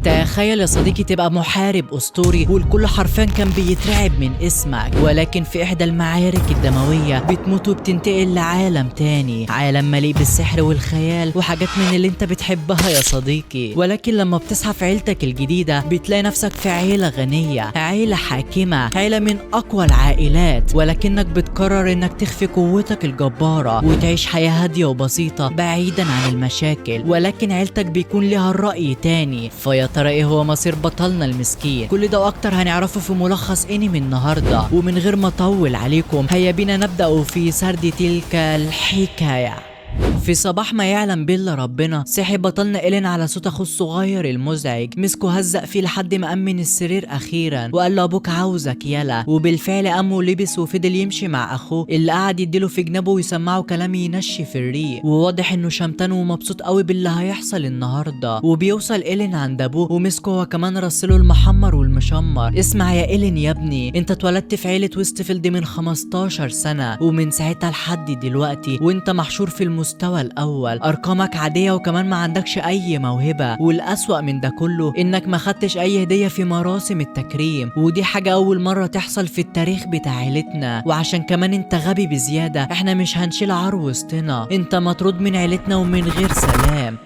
تخيل يا صديقي تبقى محارب أسطوري والكل حرفيا كان بيترعب من اسمك، ولكن في إحدى المعارك الدموية بتموت وبتنتقل لعالم تاني، عالم مليء بالسحر والخيال وحاجات من اللي انت بتحبها يا صديقي. ولكن لما بتصحى في عيلتك الجديدة بتلاقي نفسك في عيلة غنية، عيلة حاكمة، عيلة من أقوى العائلات، ولكنك بتقرر انك تخفي قوتك الجبارة وتعيش حياة هادية وبسيطة بعيدا عن المشاكل. ولكن عيلتك بيكون لها الرأي تاني. فيا ترى ايه هو مصير بطلنا المسكين؟ كل ده واكتر هنعرفه في ملخص انمي النهارده. ومن غير ما اطول عليكم هيا بينا نبدأ في سرد تلك الحكاية. في صباح ما يعلم به الا ربنا صحي بطلنا إيلين على صوت اخوه الصغير المزعج، مسكه هزق فيه لحد ما قام من السرير اخيرا وقال له ابوك عاوزك يلا. وبالفعل قام ولبس وفضل يمشي مع اخوه اللي قعد يديله في جنابه ويسمعه كلام ينشي في الريق، وواضح انه شمتان ومبسوط قوي باللي هيحصل النهارده. وبيوصل إيلين عند ابوه ومسكه هو كمان رسله المحمر والمشمر. اسمع يا إيلين يا ابني، انت اتولدت في عيله ويستفيلد من 15 سنه، ومن ساعتها لحد دلوقتي وانت محشور في المستوى الاول، ارقامك عاديه وكمان ما عندكش اي موهبه، والاسوأ من ده كله انك ما خدتش اي هديه في مراسم التكريم، ودي حاجه اول مره تحصل في التاريخ بتاع عيلتنا. وعشان كمان انت غبي بزياده احنا مش هنشيل عار وسطنا، انت مطرود من عيلتنا ومن غير سلام.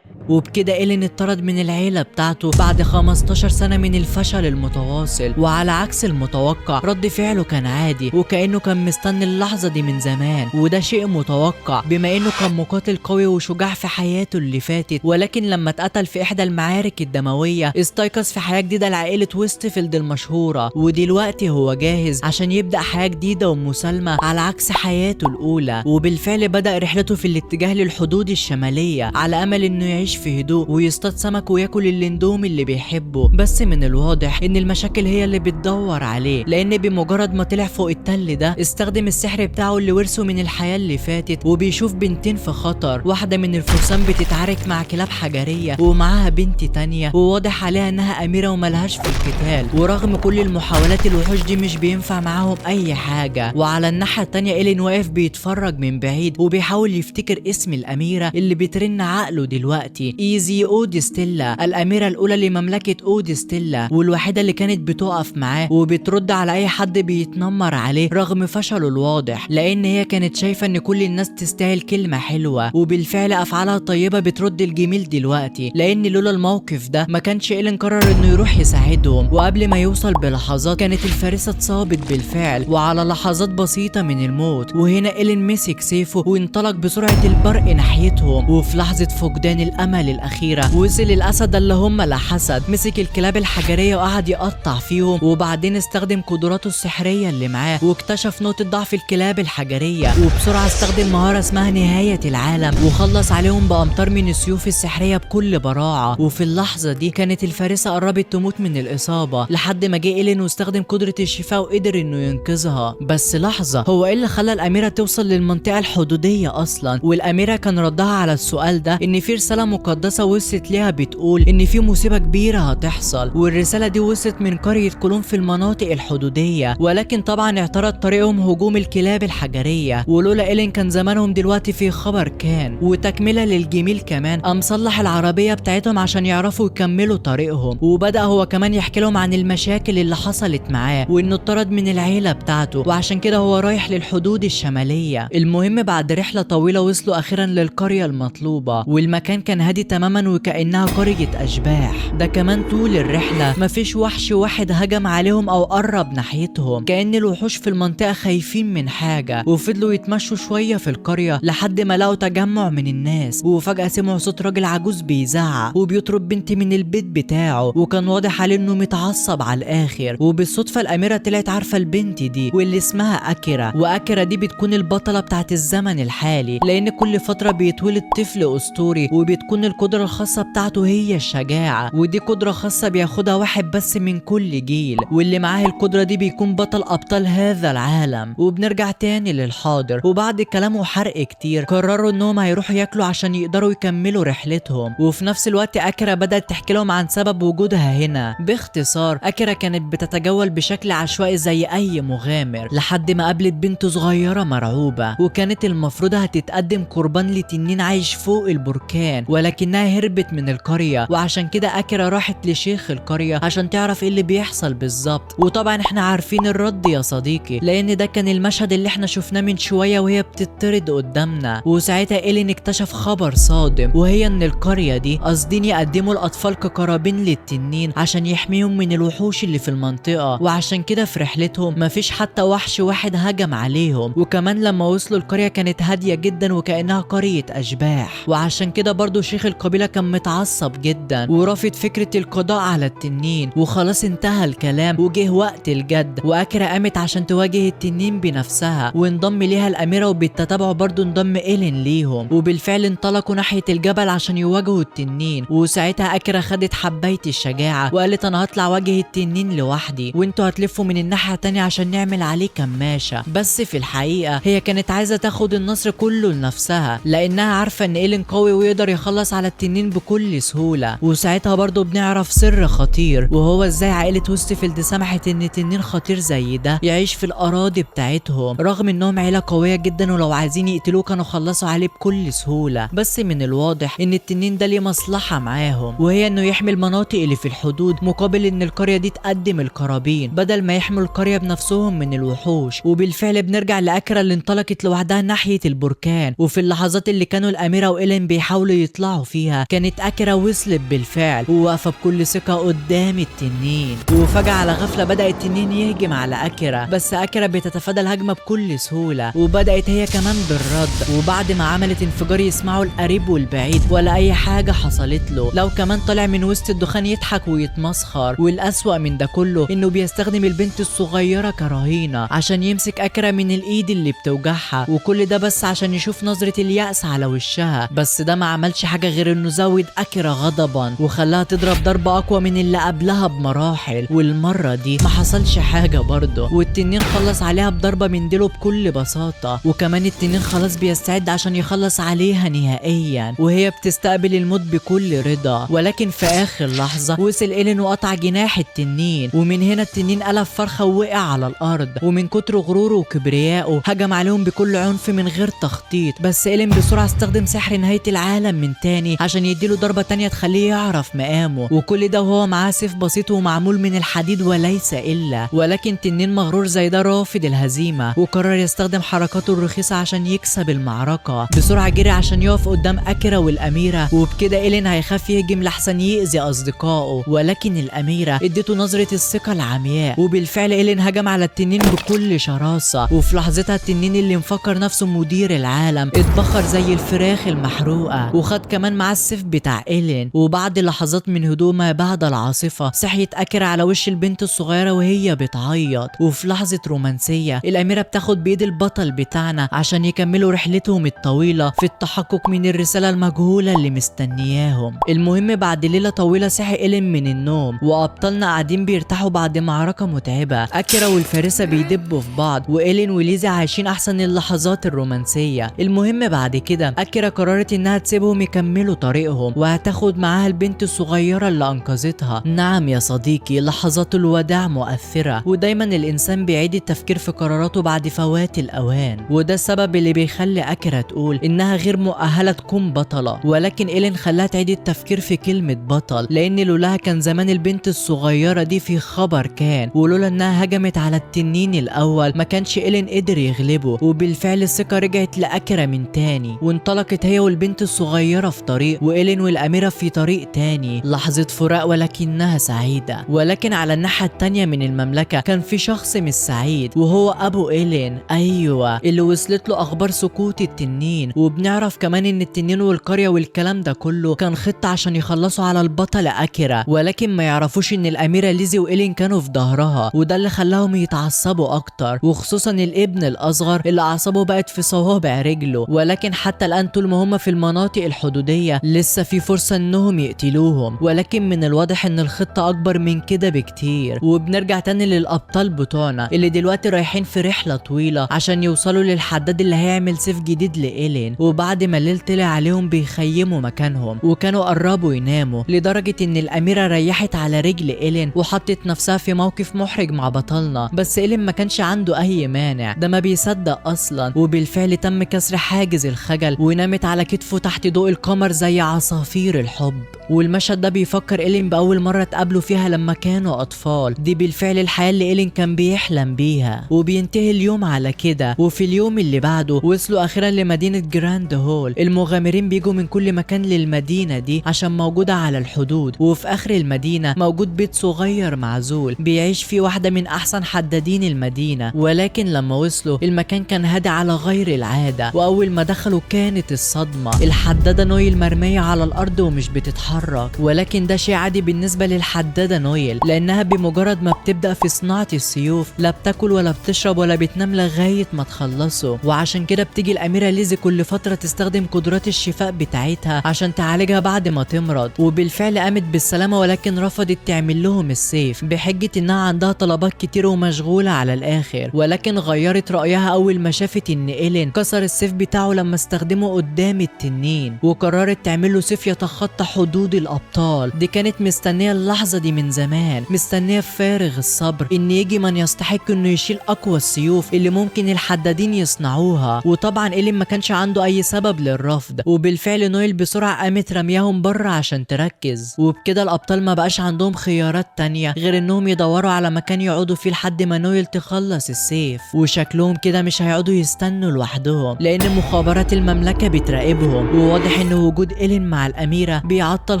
وبكده إيلين اتطرد من العيلة بتاعته بعد 15 سنة من الفشل المتواصل. وعلى عكس المتوقع رد فعله كان عادي وكأنه كان مستني اللحظة دي من زمان، وده شيء متوقع بما انه كان مقاتل قوي وشجاع في حياته اللي فاتت. ولكن لما اتقتل في احدى المعارك الدموية استيقظ في حياة جديدة لعائلة ويستفيلد المشهورة، ودلوقتي هو جاهز عشان يبدأ حياة جديدة ومسالمة على عكس حياته الأولى. وبالفعل بدأ رحلته في الاتجاه للحدود الشمالية على أمل انه يعيش في هدوء ويصطاد سمك وياكل الاندومي اللي بيحبه. بس من الواضح ان المشاكل هي اللي بتدور عليه، لان بمجرد ما طلع فوق التل ده استخدم السحر بتاعه اللي ورثه من الحياة اللي فاتت، وبيشوف بنتين في خطر. واحدة من الفرسان بتتعارك مع كلاب حجرية ومعاها بنت تانية وواضح عليها انها اميرة وملهاش في القتال، ورغم كل المحاولات الوحوش دي مش بينفع معاهم اي حاجة. وعلى الناحية التانية إيلين واقف بيتفرج من بعيد وبيحاول يفتكر اسم الاميرة اللي بترن عقله دلوقتي، ايزي اودستيلا، الاميره الاولى لمملكه اودستيلا والوحيده اللي كانت بتقف معاه وبترد على اي حد بيتنمر عليه رغم فشله الواضح، لان هي كانت شايفه ان كل الناس تستاهل كلمه حلوه. وبالفعل افعالها طيبه بترد الجميل دلوقتي، لان لولا الموقف ده ما كانش إيلين قرر انه يروح يساعدهم. وقبل ما يوصل بلحظات كانت الفارسه اتصابت بالفعل وعلى لحظات بسيطه من الموت، وهنا إيلين مسك سيفه وانطلق بسرعه البرق ناحيتهم. وفي لحظه فقدان الامل الأخيرة وصل الأسد اللي هم لا حسد، مسك الكلاب الحجرية وقعد يقطع فيهم، وبعدين استخدم قدراته السحرية اللي معاه واكتشف نقطة ضعف الكلاب الحجرية، وبسرعة استخدم مهارة اسمها نهاية العالم وخلص عليهم بأمطار من السيوف السحرية بكل براعة. وفي اللحظة دي كانت الفارسة قربت تموت من الإصابة لحد ما جه إيلين واستخدم قدرة الشفاء وقدر إنه ينقذها. بس لحظة، هو إيه اللي خلى الأميرة توصل للمنطقة الحدودية أصلا؟ والأميرة كان ردها على السؤال ده إن في رسالة مقدسة وصلت ليها بتقول ان في مصيبة كبيرة هتحصل، والرسالة دي وصلت من قرية كولون في المناطق الحدودية. ولكن طبعا اعترض طريقهم هجوم الكلاب الحجرية، ولولا إيلين كان زمانهم دلوقتي في خبر كان. وتكملة للجميل كمان قام صلح العربية بتاعتهم عشان يعرفوا يكملوا طريقهم، وبدأ هو كمان يحكي لهم عن المشاكل اللي حصلت معاه وانه اتطرد من العيلة بتاعته وعشان كده هو رايح للحدود الشمالية. المهم بعد رحلة طويلة وصلوا اخيرا للقرية المطلوبة، والمكان كان هادي تماما وكأنها قرية أشباح. ده كمان طول الرحلة مفيش وحش واحد هجم عليهم أو قرب ناحيتهم، كأن الوحوش في المنطقة خايفين من حاجة. وفضلوا يتمشوا شوية في القرية لحد ما لقوا تجمع من الناس، وفجأة سمعوا صوت راجل عجوز بيزعق وبيطرد بنت من البيت بتاعه، وكان واضح عليه إنه متعصب على الآخر. وبالصدفة الأميرة طلعت عارفة البنت دي واللي اسمها أكيرا، وأكيرا دي بتكون البطلة بتاعت الزمن الحالي، لأن كل فترة بيتولد طفل أسطوري وبتكون القدرة الخاصة بتاعته هي الشجاعة، ودي قدرة خاصة بياخدها واحد بس من كل جيل، واللي معاه القدرة دي بيكون بطل أبطال هذا العالم. وبنرجع تاني للحاضر، وبعد كلام وحرق كتير قرروا انهم هيروحوا ياكلوا عشان يقدروا يكملوا رحلتهم. وفي نفس الوقت أكيرا بدأت تحكي لهم عن سبب وجودها هنا. باختصار أكيرا كانت بتتجول بشكل عشوائي زي أي مغامر لحد ما قابلت بنت صغيرة مرعوبة، وكانت المفروض هتتقدم قربان لتنين عايش فوق البركان، ولكن ولكنها هربت من القرية، وعشان كده أكيرا راحت لشيخ القرية عشان تعرف ايه اللي بيحصل بالظبط. وطبعا احنا عارفين الرد يا صديقي، لان ده كان المشهد اللي احنا شفناه من شوية وهي بتطرد قدامنا. وساعتها إيلين اكتشف خبر صادم، وهي ان القرية دي قاصدين يقدموا الاطفال كقرابين للتنين عشان يحميهم من الوحوش اللي في المنطقة، وعشان كده في رحلتهم مفيش حتى وحش واحد هجم عليهم. وكمان لما وصلوا القرية كانت هادية جدا وكأنها قرية اشباح، وعشان كده برضو شيخ القبيلة كان متعصب جدا ورافض فكرة القضاء على التنين. وخلاص انتهى الكلام وجه وقت الجد، وأكيرا قامت عشان تواجه التنين بنفسها، وانضم ليها الأميرة، وبالتتابع برضو انضم إيلين ليهم. وبالفعل انطلقوا ناحية الجبل عشان يواجهوا التنين. وساعتها أكيرا خدت حباية الشجاعة وقالت انا هطلع واجه التنين لوحدي، وانتوا هتلفوا من الناحية التانية عشان نعمل عليه كماشة. بس في الحقيقة هي كانت عايزة تاخد النصر كله لنفسها، لانها عارفة ان إيلين قوي ويقدر يخلص على التنين بكل سهولة. وساعتها برضو بنعرف سر خطير، وهو ازاي عائلة وستفيلد سمحت ان تنين خطير زي ده يعيش في الاراضي بتاعتهم، رغم انهم عيلة قوية جدا ولو عايزين يقتلوه كانوا خلصوا عليه بكل سهولة. بس من الواضح ان التنين ده ليه مصلحة معاهم، وهي انه يحمي المناطق اللي في الحدود مقابل ان القرية دي تقدم القرابين بدل ما يحموا القرية بنفسهم من الوحوش. وبالفعل بنرجع لأكيرا اللي انطلقت لوحدها ناحية البركان، وفي اللحظات اللي كانوا الأميرة وإيلين بيحاولوا يطلعوا فيها كانت أكيرا وصلت بالفعل وواقفة بكل ثقة قدام التنين. وفجأة على غفلة بدأ التنين يهجم على أكيرا، بس أكيرا بتتفادى الهجمة بكل سهولة، وبدأت هي كمان بالرد. وبعد ما عملت انفجار يسمعوا القريب والبعيد ولا أي حاجة حصلت له، لو كمان طلع من وسط الدخان يضحك ويتمسخر. والأسوأ من ده كله إنه بيستخدم البنت الصغيرة كرهينة عشان يمسك أكيرا من الإيد اللي بتوجعها، وكل ده بس عشان يشوف نظرة اليأس على وشها. بس ده ما عملش حاجة غير إنه زود أكيرا غضبا وخلاها تضرب ضربة أقوى من اللي قبلها بمراحل. والمرة دي ما حصلش حاجة برضه، والتنين خلص عليها بضربة من ديله بكل بساطة. وكمان التنين خلاص بيستعد عشان يخلص عليها نهائيا، وهي بتستقبل الموت بكل رضا. ولكن في آخر لحظة وصل إيلين وقطع جناح التنين، ومن هنا التنين قلب فرخة ووقع على الأرض. ومن كتر غروره وكبريائه هجم عليهم بكل عنف من غير تخطيط، بس إيلين بسرعة استخدم سحر نهاية العالم من تاني عشان يديله ضربة تانية تخليه يعرف مقامه. وكل ده وهو معاه سيف بسيط ومعمول من الحديد وليس إلا. ولكن تنين مغرور زي ده رافض الهزيمة وقرر يستخدم حركاته الرخيصة عشان يكسب المعركة. بسرعة جري عشان يقف قدام أكيرا والأميرة، وبكده إيلين هيخاف يهجم لحسن يأذي أصدقائه. ولكن الأميرة اديته نظرة الثقة العمياء، وبالفعل إيلين هجم على التنين بكل شراسة. وفي لحظتها التنين اللي مفكر نفسه مدير العالم اتبخر زي الفراخ المحروقة، وخد كمان معاه السيف بتاع إيلين. وبعد لحظات من هدوء ما بعد العاصفة صحيت أكيرا على وش البنت الصغيرة وهي بتعيط. وفي لحظة رومانسية الأميرة بتاخد بإيد البطل بتاعنا عشان يكملوا رحلتهم الطويلة في التحقق من الرسالة المجهولة اللي مستنياهم. المهم بعد ليلة طويلة صحي إيلين من النوم، وأبطالنا قاعدين بيرتاحوا بعد معركة متعبة. أكيرا والفارسة بيدبوا في بعض، وإيلين وليزا عايشين أحسن اللحظات الرومانسية. المهم بعد كده أكيرا قررت إنها تسيبهم يكملوا طريقهم، وهتاخد معاها البنت الصغيرة اللي أنقذتها. نعم يا صديقي، لحظات الوداع مؤثرة، ودايما الإنسان بيعيد التفكير في قراراته بعد فوات الأوان، وده السبب اللي بيخلي أكيرا تقول إنها غير مؤهلة تكون بطلة. ولكن إيلين خلاها تعيد التفكير في كلمة بطل، لأن لولاها كان زمان البنت الصغيرة دي في خبر كان، ولولا إنها هجمت على التنين الأول ما كانش إيلين قدر يغلبه. وبالفعل الثقة رجعت لأكيرا من تاني، وانطلقت هي والبنت الصغيرة في طريق، وإيلين والأميرة في طريق تاني. لحظة فراق ولكنها سعيدة. ولكن على الناحية التانية من المملكة كان في شخص مش سعيد، وهو أبو إيلين، أيوة اللي وصلت له أخبار سقوط التنين. وبنعرف كمان إن التنين والقرية والكلام ده كله كان خطة عشان يخلصوا على البطل أكيرا، ولكن ما يعرفوش إن الأميرة ليزي وإيلين كانوا في ظهرها، وده اللي خلاهم يتعصبوا أكتر، وخصوصا الابن الأصغر اللي أعصابه بقت في صوابع رجله. ولكن حتى الآن طول ما هم في المناطق الحدودية لسه في فرصة إنهم يقتلوهم، ولكن من الواضح إن الخطة أكبر من كده بكتير. وبنرجع تاني للأبطال بتوعنا اللي دلوقتي رايحين في رحلة طويلة عشان يوصلوا للحداد اللي هيعمل سيف جديد لإيلين. وبعد ما الليل طلع عليهم بيخيموا مكانهم، وكانوا قربوا يناموا لدرجة إن الأميرة ريحت على رجل إيلين وحطت نفسها في موقف محرج مع بطلنا. بس إيلين ما كانش عنده أي مانع، ده ما بيصدق أصلا. وبالفعل تم كسر حاجز الخجل ونامت على كتفه تحت ضوء القمر القمر زي عصافير الحب. والمشهد ده بيفكر إيلين بأول مرة اتقابلوا فيها لما كانوا أطفال، دي بالفعل الحياة اللي إيلين كان بيحلم بيها. وبينتهي اليوم على كده. وفي اليوم اللي بعده وصلوا أخيرا لمدينة جراند هول. المغامرين بيجوا من كل مكان للمدينة دي عشان موجودة على الحدود. وفي آخر المدينة موجود بيت صغير معزول بيعيش فيه واحدة من أحسن حدادين المدينة. ولكن لما وصلوا المكان كان هادي على غير العادة. وأول ما دخلوا كانت الصدمة، الحدادة نويل مرمية على الأرض ومش بتتحرك. ولكن ده شيء عادي بالنسبة للحدادة نويل، لأنها بمجرد ما بتبدأ في صناعة السيوف لا بتاكل ولا بتشرب ولا بتنام لغاية ما تخلصوا. وعشان كده بتيجي الأميرة ليزي كل فترة تستخدم قدرات الشفاء بتاعتها عشان تعالجها بعد ما تمرض. وبالفعل قامت بالسلامة، ولكن رفضت تعمل لهم السيف بحجة إنها عندها طلبات كتير ومشغولة على الآخر. ولكن غيرت رأيها أول ما شافت إن إيلين كسر السيف بتاعه لما استخدمه قدام التنين، وقررت تعمل له سيف يتخطى حدود الأبطال. دي كانت مستنية اللحظة دي من زمان، مستنية بفارغ الصبر إن يجي من يستحق إنه يشيل أقوى السيوف اللي ممكن الحدادين يصنعوها. وطبعا إيلين ما كانش عنده أي سبب للرفض. وبالفعل نويل بسرعة قامت رمياهم بره عشان تركز. وبكده الأبطال ما بقاش عندهم خيارات تانية غير إنهم يدوروا على مكان يقعدوا فيه لحد ما نويل تخلص السيف. وشكلهم كده مش هيقعدوا يستنوا لوحدهم، لأن مخابرات المملكة بتراقبهم. وواضح إن وجود إيلين مع الأميرة بيعطل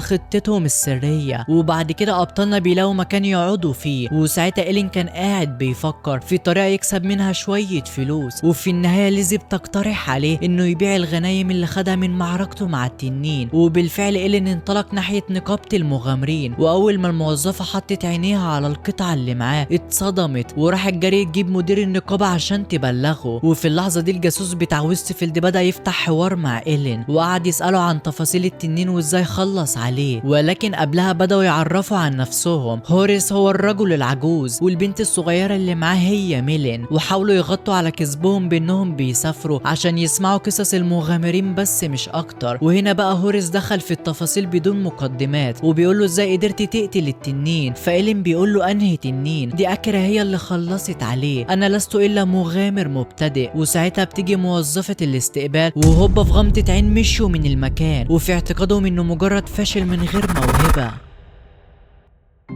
خطتهم السرية. وبعد كده أبطالنا بيلاقوا مكان يقعدوا فيه. وساعتها إيلين كان قاعد بيفكر في طريقة يكسب منها شوية فلوس. وفي النهاية ليزي بتقترح عليه إنه يبيع الغنايم اللي خدها من معركته مع التنين. وبالفعل إيلين انطلق ناحية نقابة المغامرين. وأول ما الموظفة حطت عينيها على القطعة اللي معاه اتصدمت وراحت جري تجيب مدير النقابة عشان تبلغه. وفي اللحظة دي الجاسوس بتاع ويستفيلد بدأ يفتح حوار مع إيلين وقعد يسأله عن تفاصيل التنين وإزاي خلص عليه. ولكن قبلها بدأوا يعرفوا عن نفسهم. هوريس هو الرجل العجوز والبنت الصغيرة اللي معاه هي ميلين. وحاولوا يغطوا على كذبهم بأنهم بيسافروا عشان يسمعوا قصص المغامرين بس مش أكتر. وهنا بقى هوريس دخل في التفاصيل بدون مقدمات وبيقول له إزاي قدرت تقتل التنين. فإيلين بيقول له أنهي تنين؟ دي أكرة هي اللي خلصت عليه، أنا لست إلا مغامر مبتدئ. وساعتها بتيجي موظفة الاستقبال وهوبا في غمضة عين مشوا من المكان، وفي اعتقادهم إنه مجرد فشل من غير موهبة.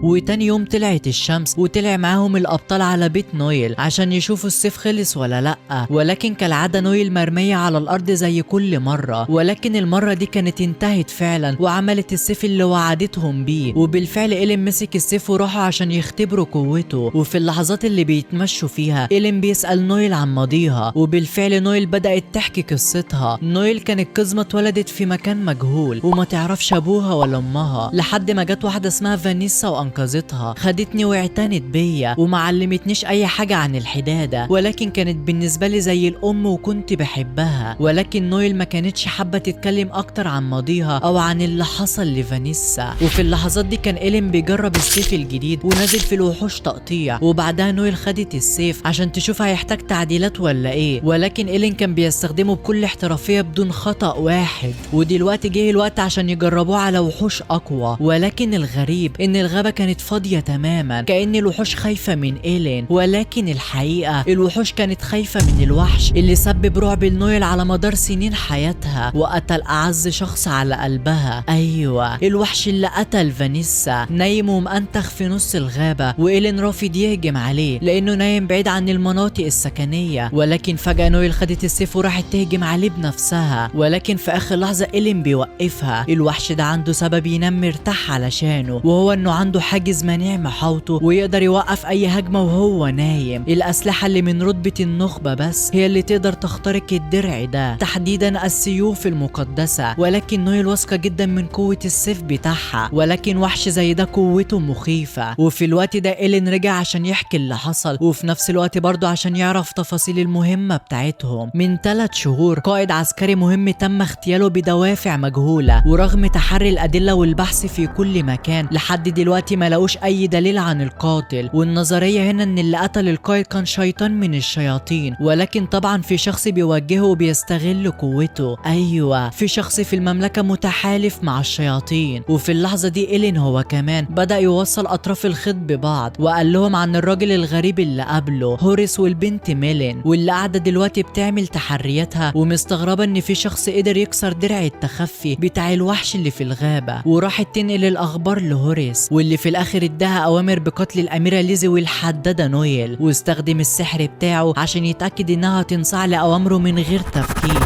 وتاني يوم طلعت الشمس وطلع معاهم الأبطال على بيت نويل عشان يشوفوا السيف خلص ولا لأ. ولكن كالعادة نويل مرمية على الأرض زي كل مرة، ولكن المرة دي كانت انتهت فعلا وعملت السيف اللي وعدتهم بيه. وبالفعل إيلين مسك السيف وراحوا عشان يختبروا قوته. وفي اللحظات اللي بيتمشوا فيها إيلين بيسأل نويل عن ماضيها. وبالفعل نويل بدأت تحكي قصتها. نويل كانت قزمة اتولدت في مكان مجهول وما تعرفش أبوها ولا أمها، لحد ما جت واحدة اسمها فانيسا انقذتها، خدتني واعتنت بيا وما علمتنيش اي حاجه عن الحداده، ولكن كانت بالنسبه لي زي الام وكنت بحبها. ولكن نويل ما كانتش حابه تتكلم اكتر عن ماضيها او عن اللي حصل لفانيسا. وفي اللحظات دي كان إيلين بيجرب السيف الجديد ونازل في الوحوش تقطيع. وبعدها نويل خدت السيف عشان تشوف هيحتاج تعديلات ولا ايه، ولكن إيلين كان بيستخدمه بكل احترافيه بدون خطأ واحد. ودلوقتي جه الوقت عشان يجربوه على وحوش اقوى. ولكن الغريب ان الغابه كانت فاضية تماما، كأن الوحوش خايفة من إيلين. ولكن الحقيقة الوحوش كانت خايفة من الوحش اللي سبب رعب لنويل على مدار سنين حياتها وقتل أعز شخص على قلبها. أيوة، الوحش اللي قتل فانيسا نايم ومأنتخ في نص الغابة، وإيلين رافض يهجم عليه لأنه نايم بعيد عن المناطق السكنية. ولكن فجأة نويل خدت السيف وراحت تهجم عليه بنفسها، ولكن في آخر لحظة إيلين بيوقفها. الوحش ده عنده سبب ينام مرتاح علشانه، وهو إنه عنده حاجز منيع محاوطه ويقدر يوقف اي هجمه وهو نايم. الاسلحه اللي من رتبه النخبه بس هي اللي تقدر تخترق الدرع ده، تحديدا السيوف المقدسه. ولكن نويل واثقه جدا من قوه السيف بتاعها، ولكن وحش زي ده قوته مخيفه. وفي الوقت ده إيلين رجع عشان يحكي اللي حصل، وفي نفس الوقت برضه عشان يعرف تفاصيل المهمه بتاعتهم. من 3 شهور قائد عسكري مهم تم اغتياله بدوافع مجهوله، ورغم تحري الادله والبحث في كل مكان لحد دلوقتي دلوقتي ما لقوش اي دليل عن القاتل، والنظرية هنا ان اللي قتل القائد كان شيطان من الشياطين، ولكن طبعا في شخص بيوجهه وبيستغل قوته. ايوه، في شخص في المملكة متحالف مع الشياطين. وفي اللحظة دي إيلين هو كمان بدأ يوصل اطراف الخيط ببعض، وقال لهم عن الراجل الغريب اللي قابله هوريس والبنت ميلين، واللي قاعدة دلوقتي بتعمل تحرياتها ومستغربة ان في شخص قدر يكسر درع التخفي بتاع الوحش اللي في الغابة. وراحت تنقل الاخبار لهوريس، واللي في الاخر اداها اوامر بقتل الاميرة ليزي والحدادة نويل، واستخدم السحر بتاعه عشان يتأكد انها تنصاع لأوامره من غير تفكير.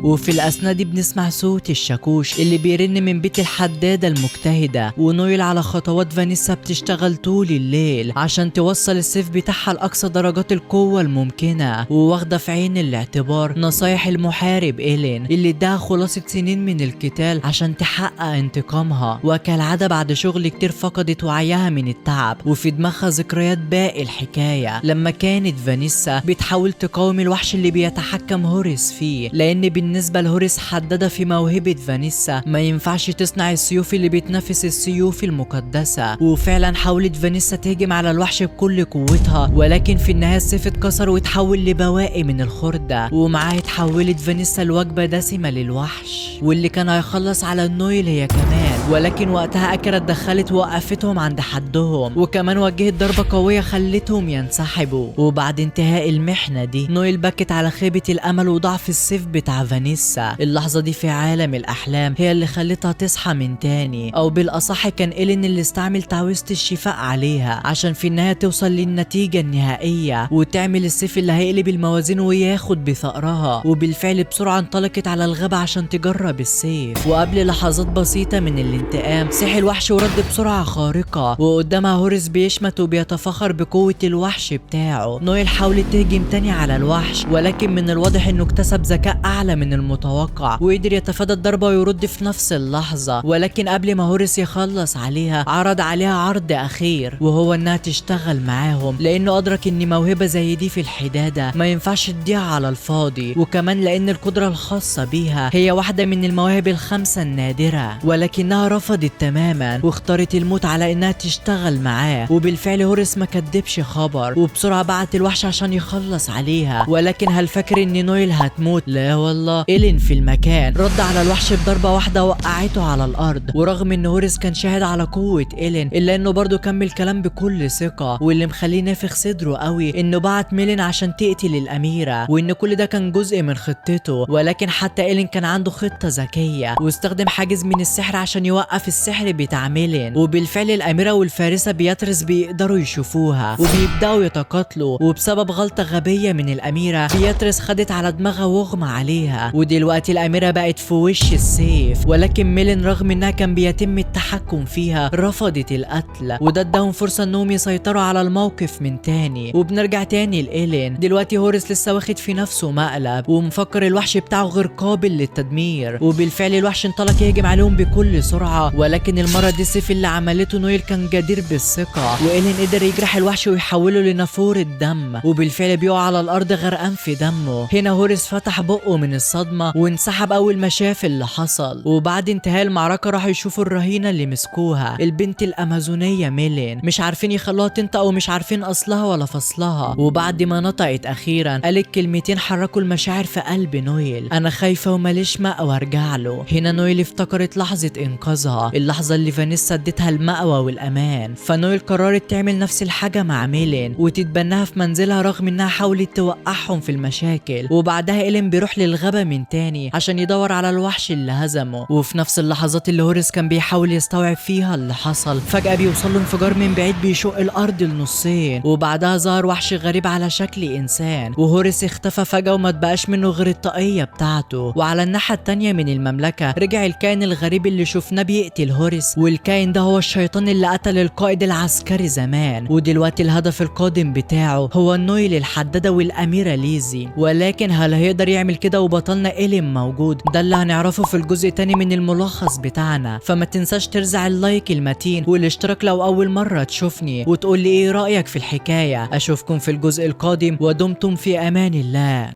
وفي الأثناء دي بنسمع صوت الشاكوش اللي بيرن من بيت الحدادة المجتهدة، ونويل على خطوات فانيسا بتشتغل طول الليل عشان توصل السيف بتاعها لأقصى درجات القوة الممكنة، وواخدة في عين الاعتبار نصايح المحارب إيلين اللي اداها خلاصة سنين من القتال عشان تحقق انتقامها. وكالعادة بعد شغل كتير فقدت وعيها من التعب، وفي دماغها ذكريات باقي الحكاية لما كانت فانيسا بتحاول تقاوم الوحش اللي بيتحكم هوريس فيه، لأن بالنسبة لهوريس حددها في موهبة فانيسا ما ينفعش تصنع السيوف اللي بتنافس السيوف المقدسة. وفعلا حاولت فانيسا تهجم على الوحش بكل قوتها، ولكن في النهاية السيف اتكسر وتحول لبواقي من الخردة، ومعاه اتحولت فانيسا لوجبة دسمة للوحش واللي كان هيخلص على نويل هي كمان. ولكن وقتها أكرا اتدخلت ووقفتهم عند حدهم، وكمان وجهت ضربة قوية خلتهم ينسحبوا. وبعد انتهاء المحنة دي نويل بكت على خيبة الأمل وضعف السيف بتاع فانيسا. اللحظة دي في عالم الأحلام هي اللي خلتها تصحى من تاني، أو بالأصح كان إيلين اللي استعمل تعويذة الشفاء عليها عشان في النهاية توصل للنتيجة النهائية وتعمل السيف اللي هيقلب الموازين وياخد بثأرها. وبالفعل بسرعة انطلقت على الغابة عشان تجرب السيف، وقبل لحظات بسيطة من الانتقام صحي الوحش ورد بسرعة خارقة، وقدامها هوريس بيشمت وبيتفخر بقوة الوحش بتاعه. نويل حاولت تهجم تاني على الوحش، ولكن من الواضح انه اكتسب ذكاء اعلى من المتوقع وقدر يتفادى الضربة ويرد في نفس اللحظة. ولكن قبل ما هوريس يخلص عليها عرض عليها عرض اخير، وهو انها تشتغل معاهم، لانه ادرك ان موهبة زي دي في الحدادة ما ينفعش تضيع على الفاضي، وكمان لان القدرة الخاصة بيها هي واحدة من المواهب الخمسة النادرة. ولكنها رفضت تماما واختارت الموت على انها تشتغل معاه. وبالفعل هوريس ما كدبش خبر، وبسرعة بعت الوحش عشان يخلص عليها. ولكن هل فاكر ان نويل هتموت؟ لا والله، إيلين في المكان رد على الوحش بضربة واحدة وقعته على الارض. ورغم ان هوريس كان شاهد على قوة إيلين الا انه برضه كمل كلام بكل ثقة، واللي مخليه نافخ صدره قوي انه بعت ميلين عشان تقتل الاميرة، وان كل ده كان جزء من خطته. ولكن حتى إيلين كان عنده خطة ذكية، واستخدم حاجز من السحر عشان يوقف السحر بتاع ميلين. وبالفعل الاميرة والفارسة بياترس بيقدروا يشوفوها وبيبداوا يتقاتلوا، وبسبب غلطة غبية من الاميرة بياترس خدت على دماغها واغمى عليها، ودلوقتي الاميرة بقت في وش السيف. ولكن ميلين رغم انها كان بيتم التحكم فيها رفضت القتل، وده اداهم فرصة انهم يسيطروا على الموقف من تاني. وبنرجع تاني لإيلين، دلوقتي هوريس لسه واخد في نفسه مقلب ومفكر الوحش بتاعه غير قابل للتدمير. وبالفعل الوحش انطلق يهجم عليهم بكل سرعة، ولكن المرة دي السيف اللي عملته نويل كان جدير بالثقة، وإيلين قدر يجرح الوحش ويحوله لنافورة دم، وبالفعل بيقع على الارض غرقان في دمه. هنا هوريس فتح بقه من الصدمة وانسحب اول ما شاف اللي حصل. وبعد انتهاء المعركة راحوا يشوفوا الرهينة اللي مسكوها، البنت الامازونية ميلين، مش عارفين يخلوها تنطق ومش عارفين اصلها ولا فصلها. وبعد ما نطقت اخيرا قالت كلمتين حركوا المشاعر في قلب نويل: انا خايفة وماليش مأوى ارجع له. هنا نويل افتكرت لحظة انقاذها، اللحظة اللي فانيسا ادتها المأوى والامان. فنويل قررت تعمل نفس الحاجة مع ميلين وتتبناها في منزلها رغم انها حاولت توقعهم في المشاكل. وبعدها إيلين بيروح للغابة من تاني عشان يدور على الوحش اللي هزمه. وفي نفس اللحظات اللي هوريس كان بيحاول يستوعب فيها اللي حصل، فجأة بيوصل له انفجار من بعيد بيشق الارض لنصين، وبعدها ظهر وحش غريب على شكل انسان، وهوريس اختفى فجأة وما تبقاش منه غير الطاقية بتاعته. وعلى الناحية التانية من المملكة رجع الكائن الغريب اللي شفناه بيقتل هوريس، والكائن ده هو الشيطان اللي قتل القائد العسكري زمان. ودلوقتي الهدف القادم بتاعه هو نويل الحدادة والاميرة ليزي. ولكن هل هيقدر يعمل كده وبطلنا إيلين موجود؟ ده اللي هنعرفه في الجزء التاني من الملخص بتاعنا. فما تنساش ترزع اللايك المتين والاشتراك لو اول مرة تشوفني، وتقول لي ايه رأيك في الحكاية. اشوفكم في الجزء القادم ودمتم في امان الله.